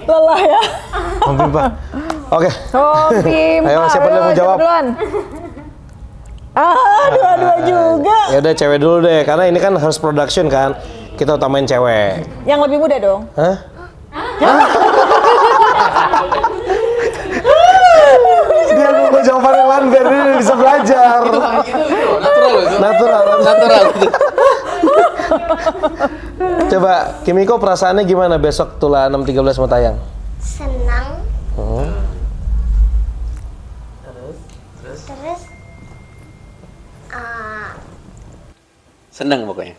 Lelah ya. Om Pimpa. Oke. Om Pimpa. Ayo, siapa dulu yang mau jawab? Duluan. Dua-dua juga. Ya udah cewek dulu deh, karena ini kan harus production kan. Kita utamain cewek. Yang lebih muda dong. Hah? Dia nunggu jawaban yang lain biar dia bisa belajar. Natural. Coba Kimiko perasaannya gimana besok Tula 6.13 mau tayang? Senang. Terus Seneng pokoknya.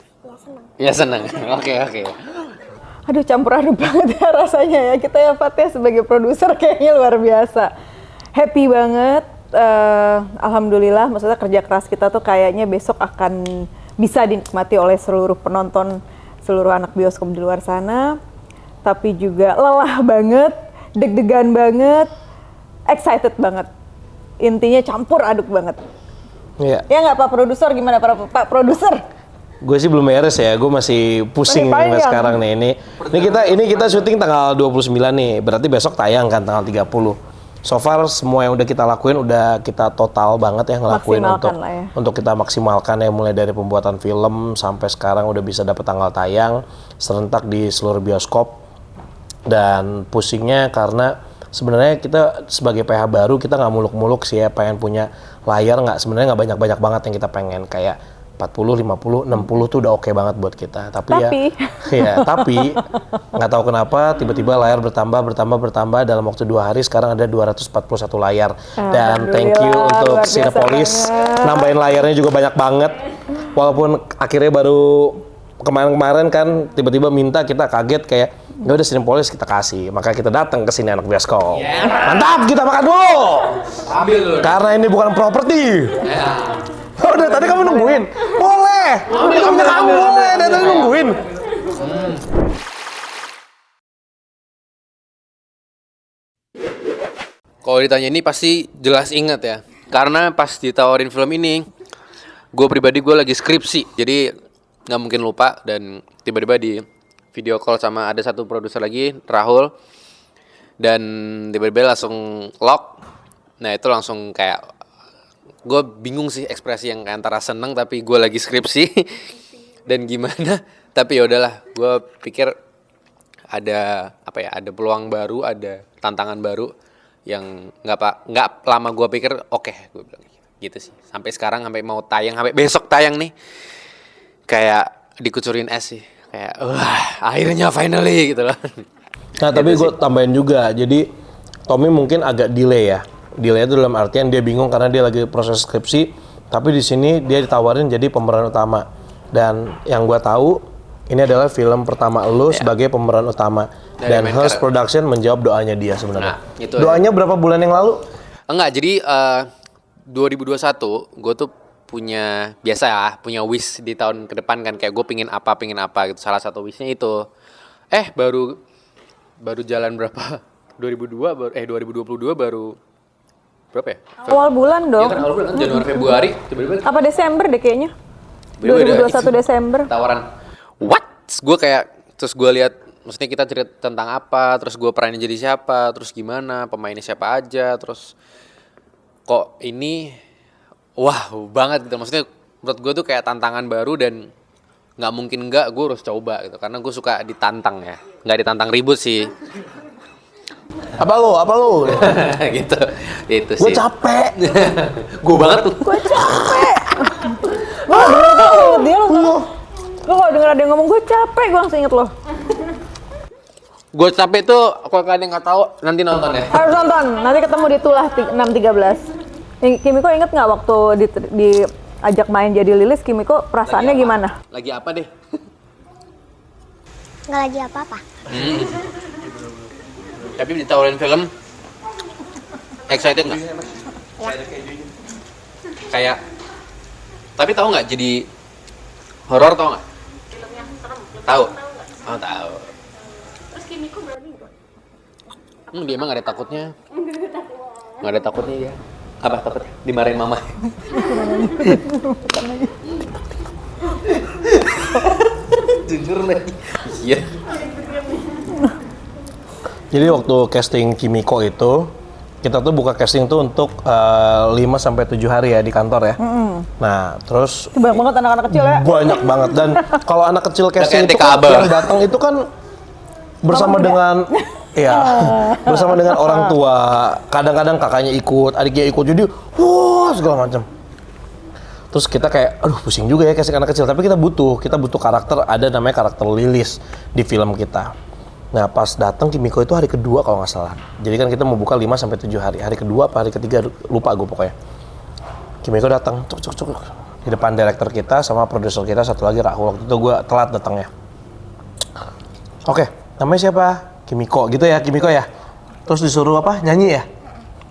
ya senang. Ya seneng. Oke. Aduh, campur aduk banget ya rasanya ya. Kita ya Fat ya sebagai produser kayaknya luar biasa. Happy banget. Alhamdulillah, maksudnya kerja keras kita tuh kayaknya besok akan bisa dinikmati oleh seluruh penonton, seluruh anak bioskop di luar sana. Tapi juga lelah banget, deg-degan banget, excited banget. Intinya campur aduk banget. Iya. Ya nggak Pak Produser, gimana Pak Produser? Gue sih belum beres ya, gue masih pusing Masih nih panjang. sekarang nih. Ini kita syuting tanggal 29 nih, berarti besok tayang kan tanggal 30. So far semua yang udah kita lakuin udah kita total banget ya ngelakuin Maksimalkan lah ya. untuk kita maksimalkan ya, mulai dari pembuatan film sampai sekarang udah bisa dapet tanggal tayang serentak di seluruh bioskop. Dan pusingnya karena sebenarnya kita sebagai PH baru kita nggak muluk-muluk sih ya, pengen punya layar sebenarnya nggak banyak-banyak banget yang kita pengen, kayak 40, 50, 60 tuh udah oke banget buat kita. Tapi tapi nggak tahu kenapa tiba-tiba layar bertambah dalam waktu 2 hari sekarang ada 241 layar. Dan thank you untuk luar biasa Cinepolis banget. nambahin layarnya juga banyak banget. Walaupun akhirnya baru kemarin-kemarin kan tiba-tiba minta, kita kaget kayak ya udah Cinepolis kita kasih. Maka kita datang ke sini anak bioskop. Mantap, kita makan dulu. Ambil dulu. Karena ini bukan properti. Udah tadi kamu nungguin. Boleh. Kamu boleh. Dari tadi nungguin. Kalau ditanya ini pasti jelas ingat ya. Karena pas ditawarin film ini, gue pribadi lagi skripsi, jadi nggak mungkin lupa. Dan tiba-tiba di video call sama ada satu produser lagi, Rahul, dan tiba-tiba langsung lock. Nah itu langsung kayak gue bingung sih ekspresi yang antara seneng tapi gue lagi skripsi dan gimana. Tapi ya udahlah, gue pikir ada ada peluang baru, ada tantangan baru yang nggak lama gue pikir oke, gue bilang gitu sih. Sampai sekarang, sampai mau tayang, sampai besok tayang nih, kayak dikucurin es sih, kayak wah akhirnya finally gitu loh. Nah tapi gue tambahin juga, jadi Tommy mungkin agak delay ya. Delay itu dalam artian dia bingung karena dia lagi proses skripsi, tapi di sini dia ditawarin jadi pemeran utama. Dan yang gue tahu ini adalah film pertama lo sebagai pemeran utama. Dan Hearst Production menjawab doanya dia sebenarnya. Nah, itu doanya berapa bulan yang lalu? Enggak, jadi 2021 gue tuh punya wish di tahun ke depan kan, kayak gue pingin apa gitu. Salah satu wishnya itu baru jalan berapa 2022 baru berapa ya? Awal bulan dong. Iya kan, awal bulan kan, Januari Februari tiba-tiba Apa Desember deh kayaknya? tiba-tiba 2021 Desember. tawaran. What? Gue kayak, terus gue lihat, maksudnya kita cerita tentang apa, terus gue peranin jadi siapa, terus gimana, pemainnya siapa aja, terus kok ini wow banget gitu. Maksudnya menurut gue tuh kayak tantangan baru dan nggak mungkin gue harus coba gitu, karena gue suka ditantang ya, nggak ditantang ribut sih. Apa lo? Gitu, itu sih. Gue capek. Gue banget tuh. Gue capek. Dia lo kalau denger ada yang ngomong gue capek, gue langsung inget lo. Gue capek tuh, kalau kalian nggak tahu nanti nonton ya. Harus nonton, nanti ketemu di Tulah 6.13. Kimiko inget nggak waktu diajak main jadi Lilis, Kimiko perasaannya gimana? Lagi apa deh? Nggak lagi apa-apa. Tapi ditawarin film, excited nggak? Kayak, tapi tahu nggak jadi horor, tahu nggak? Tahu? Oh tahu. Terus Kimiko berani nggak? Dia emang nggak ada takutnya. Nggak ada takutnya dia. Apa takutnya? Dimarahin mama. Jujur lagi. Iya. Jadi waktu casting Kimiko itu, kita tuh buka casting tuh untuk 5-7 hari ya di kantor ya. Nah, terus Itu banyak banget anak-anak kecil ya. banyak banget. Dan kalau anak kecil casting kayak itu kan TKB. yang datang itu kan bersama dengan ya, bersama dengan orang tua. Kadang-kadang kakaknya ikut, adiknya ikut. Jadi, wah segala macam. Terus kita kayak, aduh pusing juga ya casting anak kecil. Tapi kita butuh karakter, ada namanya karakter Lilis di film kita. Nah pas datang Kimiko itu hari kedua kalau nggak salah. Jadi kan kita mau buka 5-7 hari. Hari kedua apa hari ketiga lupa gue pokoknya. Kimiko datang, cuk di depan direktur kita sama produser kita satu lagi Rahul. Waktu itu gue telat datangnya. Oke, namanya siapa? Kimiko gitu ya, Kimiko ya. Terus disuruh apa? Nyanyi ya?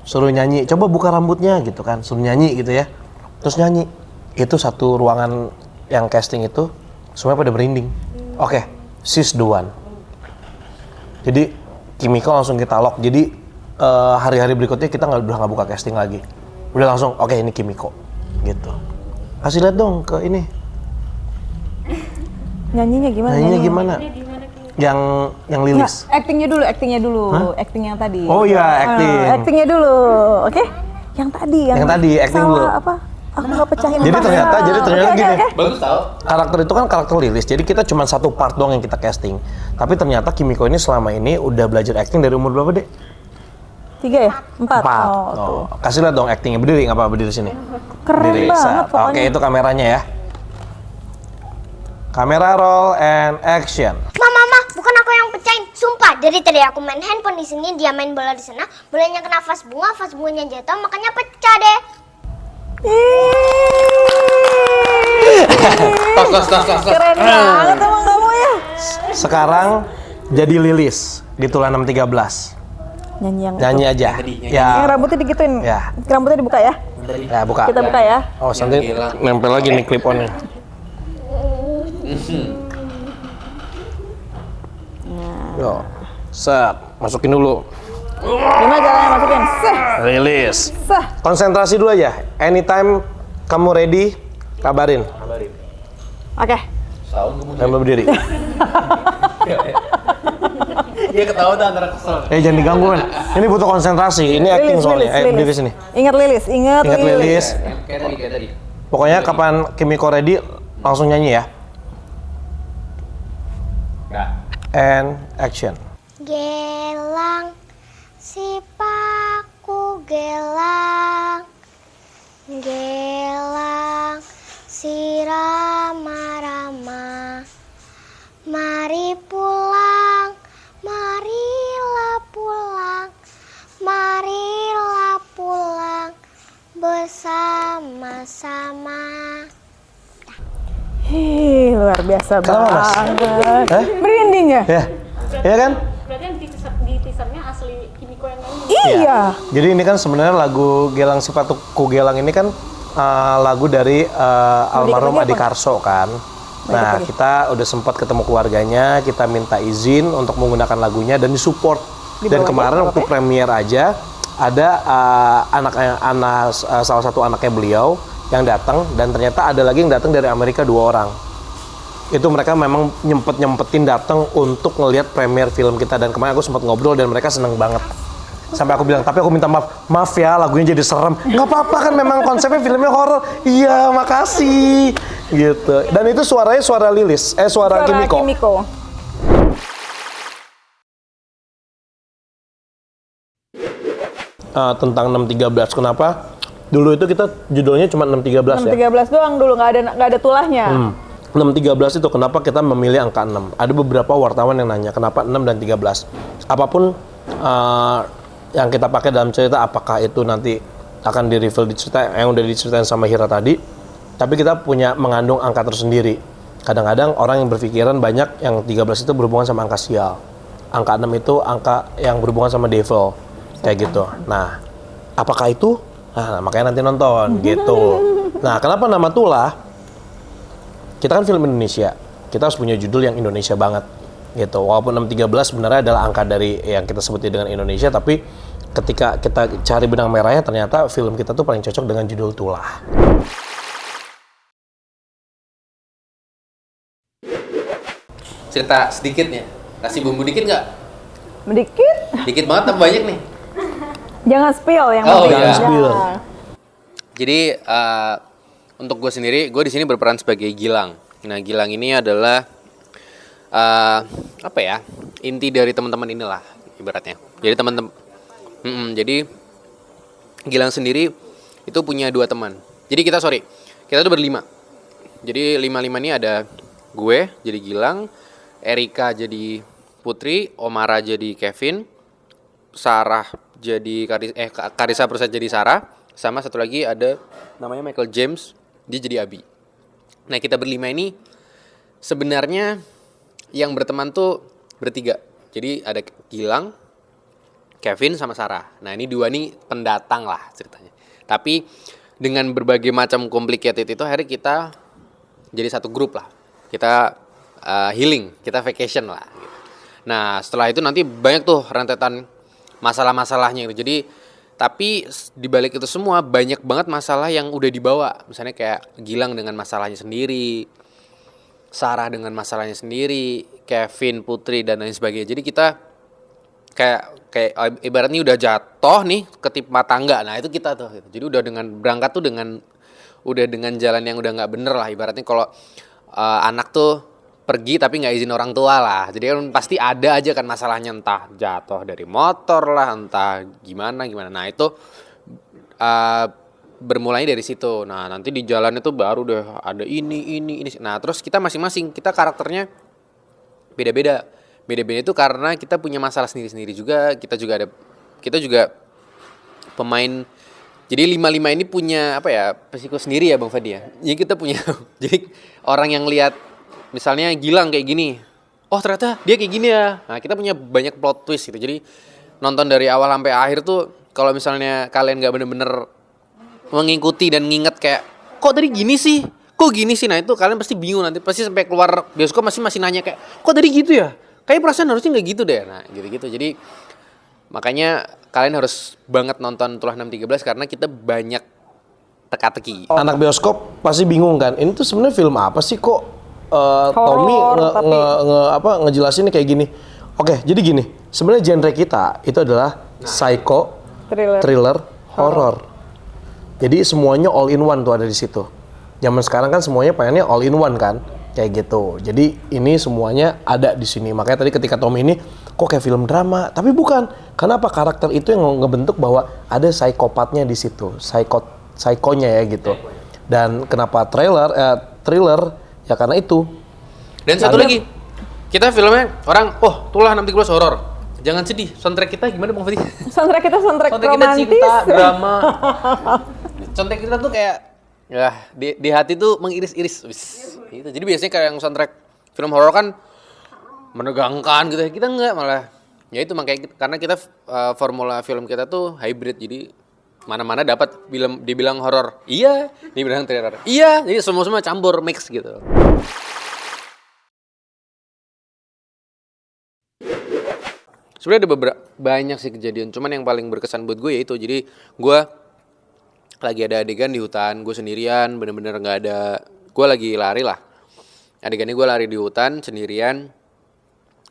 Suruh nyanyi. Coba buka rambutnya gitu kan. Suruh nyanyi gitu ya. Terus nyanyi. Itu satu ruangan yang casting itu semuanya pada merinding. Oke, she's the one. Jadi Kimiko langsung kita lock. Jadi hari-hari berikutnya kita udah nggak buka casting lagi. Udah langsung, oke ini Kimiko, gitu. Kasih lihat dong ke ini. Nyanyinya gimana? Nyanyinya gimana? Yang Lilis. Actingnya dulu, acting yang tadi. Oh iya, acting. Actingnya dulu, oke? Yang tadi, Yang tadi, acting salah dulu. apa? Aku nggak pecahin. Jadi apa. ternyata Oke, gini. oke. Bagus tau. Karakter itu kan karakter Lilis, jadi kita cuma satu part doang yang kita casting. Tapi ternyata Kimiko ini selama ini udah belajar acting dari umur berapa, Dek? 3 ya? 4? Empat. Oh, tuh. Oh. Kasih lihat dong actingnya, berdiri nggak apa-apa berdiri sini. Keren Berdiri. banget pokoknya. Oke, itu kameranya ya. Kamera roll and action. Mama, bukan aku yang pecahin. Sumpah, dari tadi aku main handphone di sini, dia main bola di sana. Bolanya kena vas bunganya jatuh, makanya pecah deh. Tos. Keren banget emang kamu ya. Sekarang jadi Lilis di Tulan 613. Nyanyi aja. Yang Ya. rambutnya digituin. Ya. Rambutnya dibuka ya. Ya, buka. Kita buka ya. Oh, nanti nempel lagi nih clip on-nya. Yo. Set, masukin dulu. Gimana caranya masukin? Lilis. Sah. Konsentrasi dulu aja. Anytime kamu ready, kabarin. Oke. Sambil berdiri. Dia ketawa tuh antara kesel. Jangan diganggu kan. Ini butuh konsentrasi. Ini acting soalnya. Berdiri sini. Ingat Lilis, ingat Lilis. Kayak tadi. Pokoknya kapan Kimiko ready, langsung nyanyi ya. And action. Gelang, si paku gelang. Gelang, si rama-rama. Mari pulang, marilah pulang. Marilah pulang bersama-sama. Hih, luar biasa Kenapa, Mas? banget. Hah? Merinding ya? Ya. Iya kan? Berarti yang di teasernya asli Kimiko yang nyanyi. Iya. Jadi ini kan sebenarnya lagu Gelang Sepatuku Gelang ini kan lagu dari almarhum lagi Adi apa? Karso kan. Nah, lagi. kita udah sempat ketemu keluarganya, kita minta izin untuk menggunakan lagunya dan disupport. Dan Dibawa kemarin aja, waktu apa-apa ya? premier aja ada salah satu anaknya beliau yang datang dan ternyata ada lagi yang datang dari Amerika 2 orang. Itu mereka memang nyempetin datang untuk ngelihat premier film kita dan kemarin aku sempat ngobrol dan mereka seneng banget. Sampai aku bilang, tapi aku minta maaf ya lagunya jadi serem. Nggak apa-apa kan memang konsepnya filmnya horor. Iya, makasih. Gitu. Dan itu suaranya suara Lilis, suara Kimiko. Tentang 613, kenapa? Dulu itu kita judulnya cuma 613 ya. 613 doang dulu, nggak ada tulahnya. 613 itu kenapa kita memilih angka 6? Ada beberapa wartawan yang nanya kenapa 6 dan 13. Apapun yang kita pakai dalam cerita, apakah itu nanti akan di-reveal di cerita yang udah diceritain sama Hira tadi, tapi kita punya mengandung angka tersendiri. Kadang-kadang orang yang berpikiran banyak yang 13 itu berhubungan sama angka sial. Angka 6 itu angka yang berhubungan sama devil. Kayak gitu. Nah, apakah itu? Nah, makanya nanti nonton gitu. Nah, kenapa nama Tulah? Kita kan film Indonesia. Kita harus punya judul yang Indonesia banget gitu. Walaupun 613 sebenarnya adalah angka dari yang kita sebutin dengan Indonesia, tapi ketika kita cari benang merahnya ternyata film kita tuh paling cocok dengan judul Tulah. Cerita sedikit ya. Kasih bumbu dikit nggak? Sedikit. Dikit banget tapi banyak nih. Jangan spill yang Oh, penting. iya. Jangan spill. Jadi untuk gue sendiri, gue di sini berperan sebagai Gilang. Nah, Gilang ini adalah apa ya? Inti dari teman-teman inilah ibaratnya. Jadi teman-teman, jadi Gilang sendiri itu punya 2 teman. Jadi kita tuh berlima. Jadi 5 ini ada gue jadi Gilang, Erika jadi Putri, Omara jadi Kevin, Sarah jadi Karissa Prusat jadi Sarah, sama satu lagi ada namanya Michael James, dia jadi Abi. Nah, kita berlima ini sebenarnya yang berteman tuh bertiga. Jadi ada Gilang, Kevin sama Sarah. Nah, ini 2 nih pendatang lah ceritanya. Tapi dengan berbagai macam complicated itu akhirnya kita jadi satu grup lah. Kita healing, kita vacation lah. Nah, setelah itu nanti banyak tuh rentetan masalah-masalahnya gitu. Jadi tapi di balik itu semua banyak banget masalah yang udah dibawa. Misalnya kayak Gilang dengan masalahnya sendiri, Sarah dengan masalahnya sendiri, Kevin, Putri dan lain sebagainya. Jadi kita kayak ibaratnya udah jatuh nih ketimpa tangga. Nah, itu kita tuh gitu. Jadi udah dengan berangkat tuh dengan jalan yang udah nggak bener lah. Ibaratnya kalau anak tuh pergi tapi nggak izin orang tua lah. Jadi kan pasti ada aja kan masalahnya, entah jatuh dari motor lah, entah gimana. Nah, itu bermulai dari situ. Nah, nanti di jalan itu baru udah ada ini. Nah, terus kita masing-masing, kita karakternya beda-beda. Beda-beda itu karena kita punya masalah sendiri-sendiri juga. Kita juga pemain. Jadi 5 ini punya apa ya, psiko sendiri ya Bang Fadi ya. Jadi kita punya jadi orang yang lihat misalnya Gilang kayak gini, oh ternyata dia kayak gini ya. Nah, kita punya banyak plot twist gitu. Jadi nonton dari awal sampai akhir tuh kalau misalnya kalian nggak bener-bener mengikuti dan nginget kayak kok tadi gini sih, nah itu kalian pasti bingung nanti, pasti sampai keluar bioskop masih nanya kayak kok tadi gitu ya, kayak perasaan harusnya nggak gitu deh. Nah gitu. Jadi makanya kalian harus banget nonton Tulah 613 karena kita banyak teka-teki. Anak bioskop pasti bingung kan, ini tuh sebenarnya film apa sih kok Tommy ngejelasinnya kayak gini. Oke, jadi gini, sebenarnya genre kita itu adalah psycho, thriller, horror. Jadi semuanya all in one tuh ada di situ. Zaman sekarang kan semuanya pengennya all in one kan, kayak gitu. Jadi ini semuanya ada di sini. Makanya tadi ketika Tommy ini kok kayak film drama, tapi bukan. Kenapa karakter itu yang ngebentuk bahwa ada psikopatnya di situ, psikonya ya gitu. Dan kenapa thriller? Ya karena itu. Dan satu lagi, kita filmnya orang, Tulah 613 horor. Jangan sedih, soundtrack kita gimana Bang Fadi? Soundtrack kita Soundtrack kita romantis. cinta, drama. Soundtrack kita tuh kayak, ya di hati tuh mengiris-iris. Gitu. Jadi biasanya kayak yang soundtrack film horor kan menegangkan gitu. Kita enggak, malah. Ya itu makanya karena kita formula film kita tuh hybrid. Jadi mana-mana dapat dibilang horor, iya, dibilang thriller, iya, jadi semua campur mix gitu. Sebenarnya ada banyak sih kejadian, cuman yang paling berkesan buat gue yaitu jadi gue lagi ada adegan di hutan, gue sendirian, bener-bener nggak ada, gue lagi lari lah, adegannya gue lari di hutan sendirian,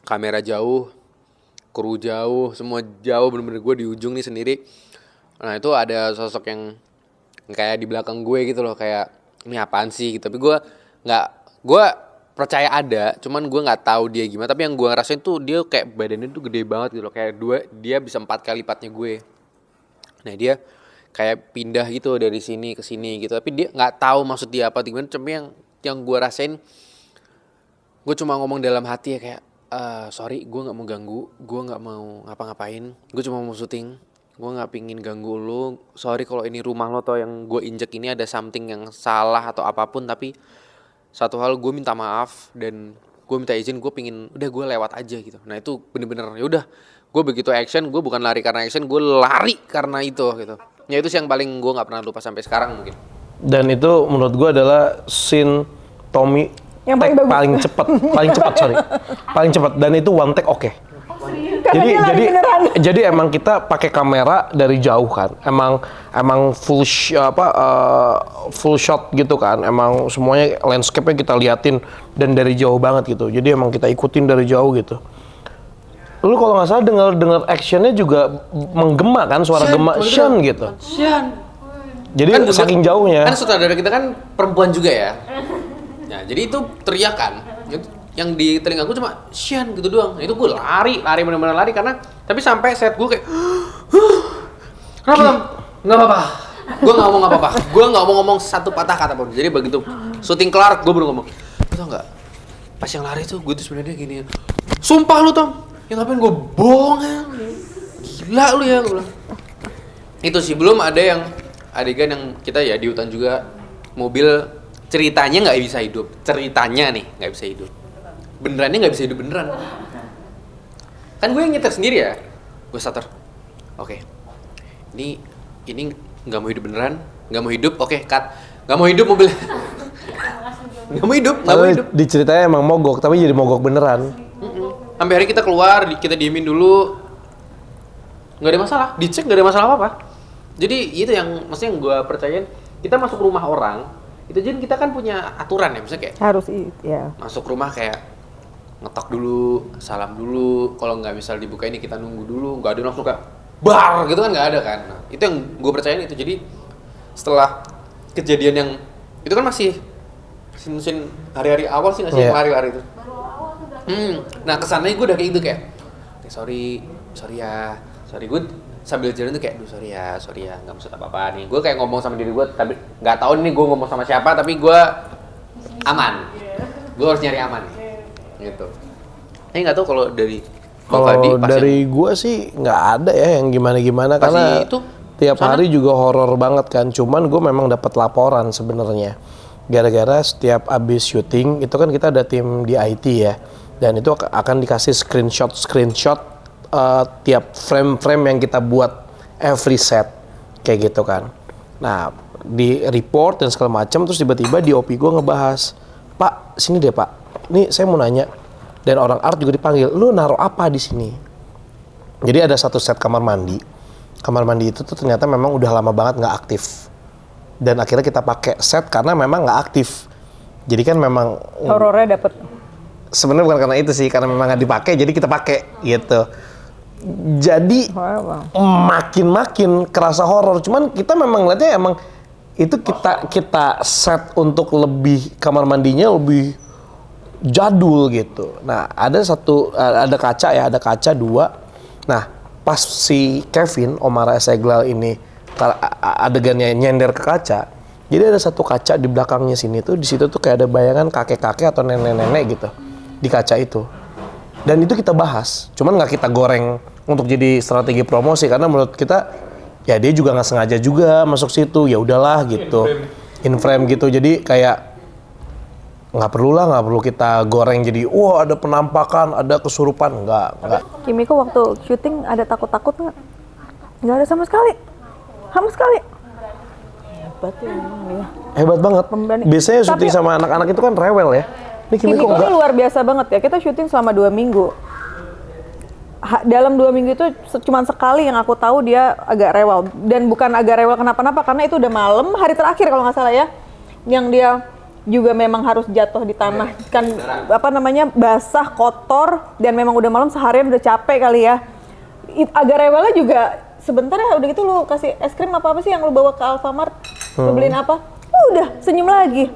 kamera jauh, kru jauh, semua jauh, bener-bener gue di ujung nih sendiri. Nah itu ada sosok yang kayak di belakang gue gitu loh, kayak ini apaan sih gitu. Tapi gue percaya ada, cuman gue nggak tahu dia gimana. Tapi yang gue ngerasain tuh dia kayak badannya tuh gede banget gitu loh, kayak dia bisa 4 kali lipatnya gue. Nah dia kayak pindah gitu dari sini ke sini gitu. Tapi dia nggak tahu maksud dia apa gimana. Cuma yang gue rasain, gue cuma ngomong dalam hati ya kayak sorry, gue nggak mau ganggu, gue nggak mau ngapa-ngapain, gue cuma mau syuting. Gue gak pingin ganggu lu, sorry kalau ini rumah lo atau yang gue injek ini ada something yang salah atau apapun. Tapi satu hal gue minta maaf dan gue minta izin, gue pingin udah gue lewat aja gitu. Nah itu bener-bener ya udah, gue begitu action, gue bukan lari karena action, gue lari karena itu gitu. Ya itu sih yang paling gue gak pernah lupa sampai sekarang mungkin. Dan itu menurut gue adalah scene Tommy yang paling cepat paling cepat dan itu one take oke. Jadi emang kita pakai kamera dari jauh kan, emang full shot gitu kan, emang semuanya landscape-nya kita liatin dan dari jauh banget gitu. Jadi emang kita ikutin dari jauh gitu. Lu kalau nggak salah dengar actionnya juga menggema kan, suara gema Shan gitu. Shan. Jadi Kan saking jauhnya. Kan sutradara kita kan perempuan juga ya. Nah, jadi itu teriakan. Yang di telinga gue cuma Shan gitu doang. Itu gue lari benar-benar lari karena tapi sampai set gue kayak kenapa Tom? Nggak apa-apa. Gue nggak ngomong apa-apa. Gue nggak mau ngomong satu patah kata pun. Jadi begitu syuting kelar, gue baru ngomong. Lu tau nggak? Pas yang lari tuh gue tuh sebenarnya gini. Sumpah lu Tom, yang ngapain gue bohongan? Gila lu ya, gue bilang. Itu sih belum ada yang adegan yang kita ya di hutan juga mobil ceritanya nggak bisa hidup. Ceritanya nih nggak bisa hidup. Benerannya nggak bisa hidup beneran. Kan gue yang nyetir sendiri ya. Gue starter. Oke. Ini nggak mau hidup beneran, nggak mau hidup, oke, cut. Nggak mau hidup mobil. Nggak mau hidup. Di ceritanya emang mogok, tapi jadi mogok beneran. Sampai hari kita keluar, kita diemin dulu. Nggak ada masalah, dicek nggak ada masalah apa-apa. Jadi itu yang maksudnya yang gue percayain. Kita masuk rumah orang, itu jadi kita kan punya aturan ya, misalnya kayak Harus ya. masuk rumah kayak ngetok dulu, salam dulu. Kalau nggak misal dibuka ini kita nunggu dulu, nggak ada langsung kayak bar gitu kan, nggak ada kan. Nah, itu yang gue percayain itu. Jadi setelah kejadian yang itu kan masih sin hari-hari awal sih nggak sih, lari-lari itu. Nah kesannya gue udah kayak gitu kayak sorry ya, sorry gue sambil jalan tuh kayak sorry ya nggak maksud apa-apa nih. Gue kayak ngomong sama diri gue, tapi nggak tahu nih gue ngomong sama siapa, tapi gue aman. Gue harus nyari aman gitu. Nggak tahu kalau dari Kalau dari gue sih nggak ada ya yang gimana-gimana karena itu, tiap hari juga horor banget kan. Cuman gue memang dapat laporan sebenarnya. Gara-gara setiap abis syuting itu kan kita ada tim di IT ya, dan itu akan dikasih screenshot tiap frame-frame yang kita buat every set kayak gitu kan. Nah di report dan segala macam, terus tiba-tiba di OP gue ngebahas, Pak sini deh Pak, nih saya mau nanya. Dan orang art juga dipanggil, lu naruh apa di sini? Jadi ada satu set kamar mandi. Kamar mandi itu tuh ternyata memang udah lama banget nggak aktif. Dan akhirnya kita pakai set karena memang nggak aktif. Jadi kan memang Horornya dapet. sebenarnya bukan karena itu sih, karena memang nggak dipakai, jadi kita pakai gitu. Jadi makin kerasa horor. Cuman kita memang ngeliatnya emang itu kita set untuk lebih kamar mandinya lebih jadul gitu. Nah ada ada kaca dua. Nah pas si Kevin Omar Eseglal ini adegannya nyender ke kaca, jadi ada satu kaca di belakangnya sini tuh, di situ tuh kayak ada bayangan kakek-kakek atau nenek-nenek gitu di kaca itu. Dan itu kita bahas, cuman nggak kita goreng untuk jadi strategi promosi karena menurut kita ya dia juga nggak sengaja juga masuk situ, ya udahlah gitu, in frame gitu. Jadi kayak nggak perlu kita goreng jadi wah ada penampakan, ada kesurupan, nggak. Kimiko waktu syuting ada takut-takut nggak? Nggak ada sama sekali. Hebat ya emang ya. Hebat banget. Pemberani. Biasanya syuting Tapi- sama anak-anak itu kan rewel ya. Ini Kimiko Kimiko enggak. tuh luar biasa banget ya. Kita syuting selama 2 minggu. Dalam 2 minggu itu cuma sekali yang aku tahu dia agak rewel. Dan bukan agak rewel kenapa-napa, karena itu udah malam, hari terakhir kalau nggak salah ya. Yang dia juga memang harus jatuh di tanah. Kan basah, kotor, dan memang udah malam, seharian udah capek kali ya. Agak rewelnya juga sebentar ya, udah gitu lu kasih es krim apa sih yang lu bawa ke Alfamart, lu beliin apa, udah senyum lagi.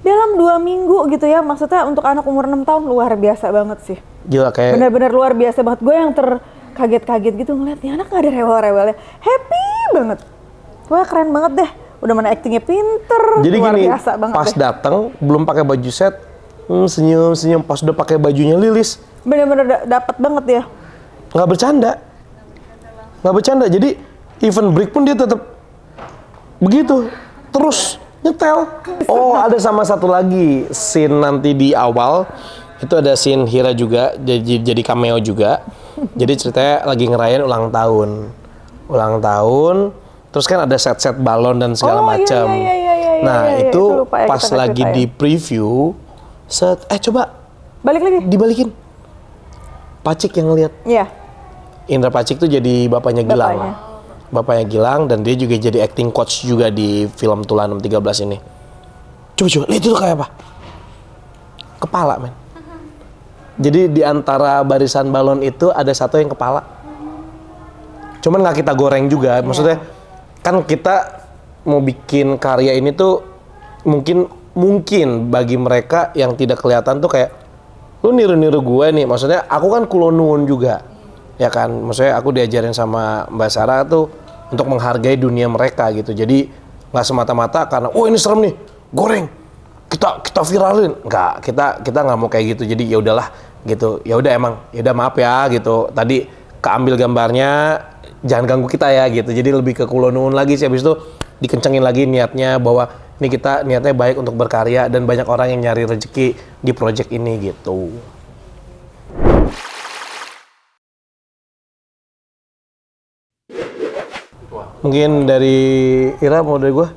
Dalam 2 minggu gitu ya, maksudnya untuk anak umur 6 tahun luar biasa banget sih. Gila kayak Bener-bener luar biasa banget. Gue yang terkaget-kaget gitu ngeliat nih anak gak ada rewel-rewelnya. Happy banget. Wah keren banget deh. Udah mana actingnya pinter. jadi luar gini, biasa banget pas deh. datang belum pakai baju set, senyum, pas udah pakai bajunya Lilis, Bener-bener dapet banget ya. nggak bercanda. Jadi even break pun dia tetap begitu, terus nyetel. Oh ada sama satu lagi scene nanti di awal itu ada scene Hira juga jadi cameo juga. Jadi ceritanya lagi ngerayain ulang tahun, terus kan ada set balon dan segala macam. Nah iya, itu lupa ya pas kita lagi ceritain. di preview coba Balik lagi. dibalikin. Pacik yang ngeliat. Iya. Indra Pacik tuh jadi bapaknya Gilang. Bapaknya Gilang, dan dia juga jadi acting coach juga di film Tulah 613 ini. Coba lihat itu kayak apa? Kepala men. Jadi di antara barisan balon itu ada satu yang kepala. Cuman nggak kita goreng juga, maksudnya kan kita mau bikin karya ini tuh mungkin bagi mereka yang tidak kelihatan tuh kayak lu niru-niru gue nih, maksudnya aku kan kulonun juga, ya kan, maksudnya aku diajarin sama Mbak Sarah tuh untuk menghargai dunia mereka gitu, jadi nggak semata-mata karena oh ini serem nih, goreng, kita viralin, nggak, kita nggak mau kayak gitu, jadi ya udahlah gitu, ya udah emang, ya udah maaf ya gitu, tadi keambil gambarnya, jangan ganggu kita ya gitu, jadi lebih ke kulonun lagi sih, habis itu dikencengin lagi niatnya bahwa ini kita niatnya baik untuk berkarya dan banyak orang yang nyari rezeki di project ini gitu. Mungkin dari Ira mau dari gue?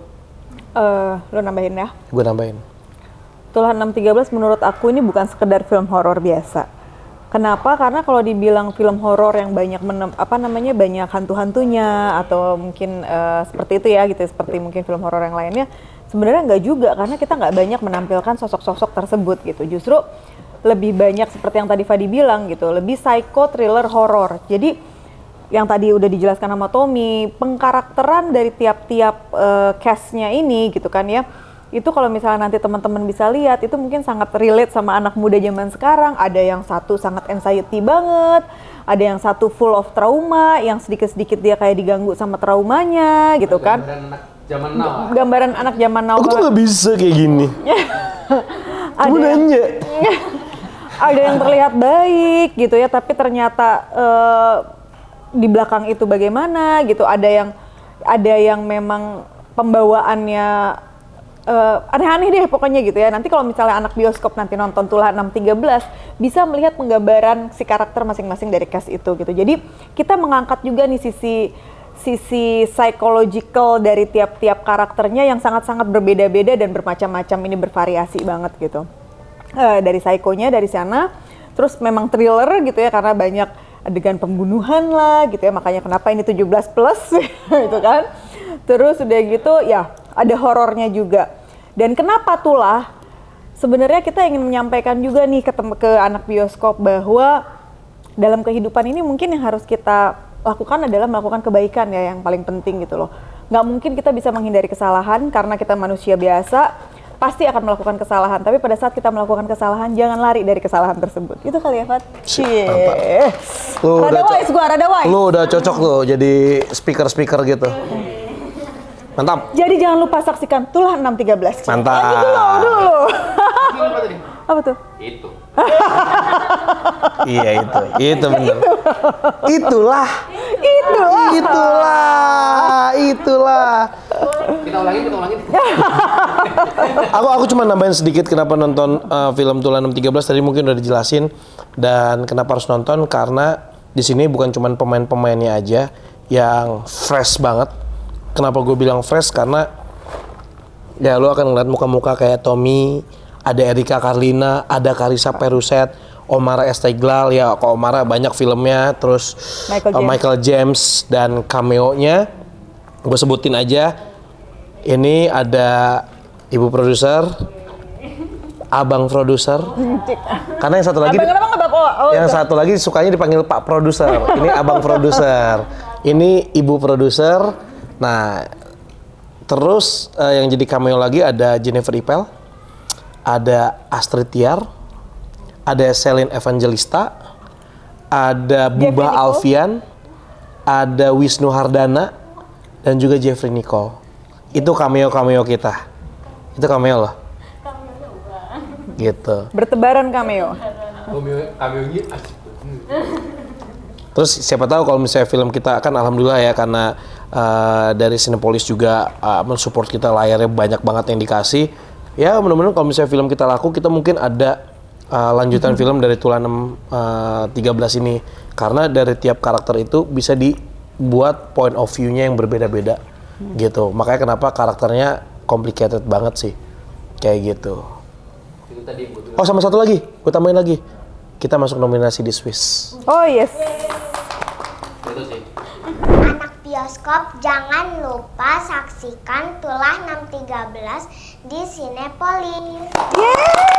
Lo nambahin ya. Gue nambahin. Tulah 613 menurut aku ini bukan sekedar film horor biasa. Kenapa? Karena kalau dibilang film horor yang banyak banyak hantu-hantunya atau mungkin seperti itu ya gitu, seperti mungkin film horor yang lainnya, sebenarnya nggak juga karena kita nggak banyak menampilkan sosok-sosok tersebut gitu. Justru lebih banyak seperti yang tadi Fadi bilang gitu, lebih psycho thriller horor. Jadi yang tadi udah dijelaskan sama Tommy, pengkarakteran dari tiap-tiap cast-nya ini gitu kan ya. Itu kalau misalnya nanti teman-teman bisa lihat, itu mungkin sangat relate sama anak muda zaman sekarang. Ada yang satu sangat anxiety banget, ada yang satu full of trauma, yang sedikit-sedikit dia kayak diganggu sama traumanya gitu kan. Gambaran anak zaman now. Aku tuh nggak bisa kayak gini. Kamu nanya. Ada yang terlihat baik gitu ya, tapi ternyata di belakang itu bagaimana gitu. Ada yang memang pembawaannya aneh-aneh deh pokoknya gitu ya. Nanti kalau misalnya anak bioskop nanti nonton Tulah 613 bisa melihat penggambaran si karakter masing-masing dari cast itu gitu. Jadi kita mengangkat juga nih sisi psychological dari tiap-tiap karakternya yang sangat-sangat berbeda-beda dan bermacam-macam, ini bervariasi banget gitu. Dari psikonya dari sana, terus memang thriller gitu ya karena banyak adegan pembunuhan lah gitu ya, makanya kenapa ini 17 plus gitu kan. Terus udah gitu ya ada horornya juga. Dan kenapa Tulah? Sebenarnya kita ingin menyampaikan juga nih ke anak bioskop bahwa dalam kehidupan ini mungkin yang harus kita lakukan adalah melakukan kebaikan ya, yang paling penting gitu loh. Nggak mungkin kita bisa menghindari kesalahan karena kita manusia biasa, pasti akan melakukan kesalahan. Tapi pada saat kita melakukan kesalahan, jangan lari dari kesalahan tersebut. Itu kali ya, Fat? Cie. Rada wise. Lu udah cocok tuh jadi speaker gitu. Mantap. Jadi jangan lupa saksikan Tulah 613. Mantap. Dulu. Apa tuh? Itu. Iya itu bener. Itulah. Kita ulangin. Aku cuma nambahin sedikit kenapa nonton film Tulah 613 tadi mungkin udah dijelasin, dan kenapa harus nonton karena di sini bukan cuma pemain-pemainnya aja yang fresh banget. Kenapa gue bilang fresh? Karena ya lo akan ngeliat muka-muka kayak Tommy, ada Erika Carlina, ada Carissa Peruset, Omara Esteglal, ya kok Omara banyak filmnya, terus Michael James dan cameo-nya gue sebutin aja. Ini ada ibu produser, abang produser, karena yang satu lagi satu lagi sukanya dipanggil Pak Produser. Ini abang produser, ini ibu produser. Nah, terus yang jadi cameo lagi ada Jennifer Ipel, ada Astrid Tiar, ada Celine Evangelista, ada Buba Alfian, ada Wisnu Hardana, dan juga Jeffrey Nicole. Itu cameo kita. Itu cameo loh. Gitu. Bertebaran cameo. Cameo-nya asik tuh. Terus siapa tahu kalau misalnya film kita kan alhamdulillah ya, karena dari Cinepolis juga mensupport kita, layarnya banyak banget yang dikasih. Ya mudah-mudahan kalau misalnya film kita laku, kita mungkin ada lanjutan film dari Tulah 613 ini. Karena dari tiap karakter itu bisa dibuat point of view-nya yang berbeda-beda gitu. Makanya kenapa karakternya complicated banget sih. Kayak gitu. Itu tadi yang gue bilang. Oh sama satu lagi, gue tambahin lagi. Kita masuk nominasi di Swiss. Oh yes. Itu sih. Anak bioskop jangan lupa saksikan Tulah 613 di Cinepolis. Yeay!